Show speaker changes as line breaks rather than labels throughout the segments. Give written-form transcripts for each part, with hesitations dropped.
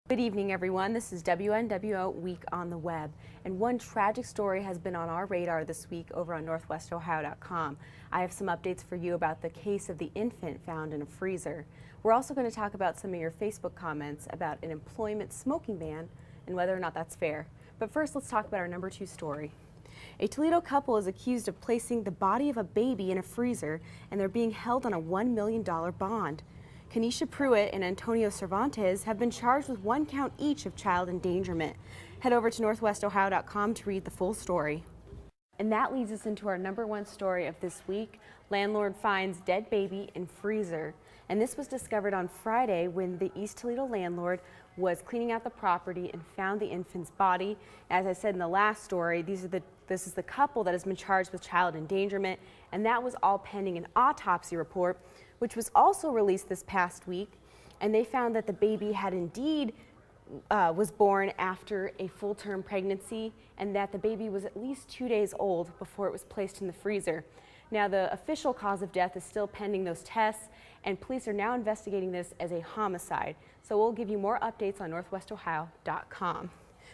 Good evening, everyone. This is WNWO Week on the Web, and one tragic story has been on our radar this week over on northwestohio.com. I have some updates for you about the case of the infant found in a freezer. We're also going to talk about some of your Facebook comments about an employment smoking ban and whether or not that's fair. But first, let's talk about our number 2 story. A Toledo couple is accused of placing the body of a baby in a freezer, and they're being held on a $1 million bond. Kanisha Pruitt and Antonio Cervantes have been charged with 1 count each of child endangerment. Head over to northwestohio.com to read the full story. And that leads us into our number 1 story of this week. Landlord finds dead baby in freezer. And this was discovered on Friday when the East Toledo landlord was cleaning out the property and found the infant's body. As I said in the last story, this is the couple that has been charged with child endangerment, and that was all pending an autopsy report, which was also released this past week, and they found that the baby had indeed was born after a full-term pregnancy, and that the baby was at least 2 days old before it was placed in the freezer. Now, the official cause of death is still pending those tests, and police are now investigating this as a homicide. So we'll give you more updates on northwestohio.com.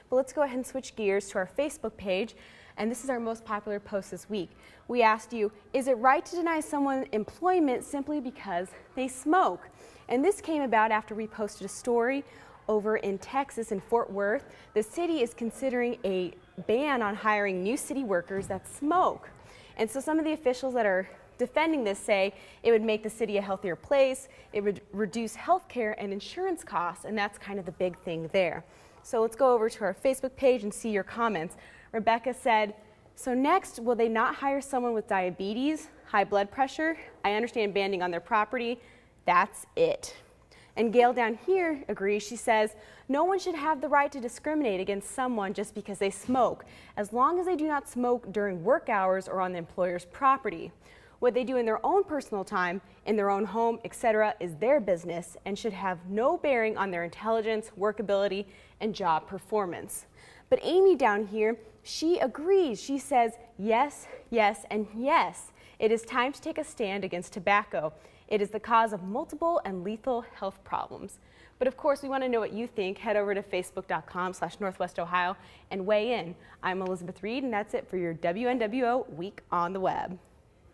But let's go ahead and switch gears to our Facebook page, and this is our most popular post this week. We asked you, is it right to deny someone employment simply because they smoke? And this came about after we posted a story over in Texas, in Fort Worth. The city is considering a ban on hiring new city workers that smoke. And so some of the officials that are defending this say it would make the city a healthier place, it would reduce health care and insurance costs, and that's kind of the big thing there. So let's go over to our Facebook page and see your comments. Rebecca said, so next, will they not hire someone with diabetes, high blood pressure? I understand banding on their property. That's it. And Gail down here agrees. She says, no one should have the right to discriminate against someone just because they smoke, as long as they do not smoke during work hours or on the employer's property. What they do in their own personal time, in their own home, etc., is their business and should have no bearing on their intelligence, workability, and job performance. But Amy down here, she agrees. She says, yes, yes, and yes. It is time to take a stand against tobacco. It is the cause of multiple and lethal health problems. But of course, we want to know what you think. Head over to facebook.com/northwestohio and weigh in. I'm Elizabeth Reed, and that's it for your WNWO Week on the Web.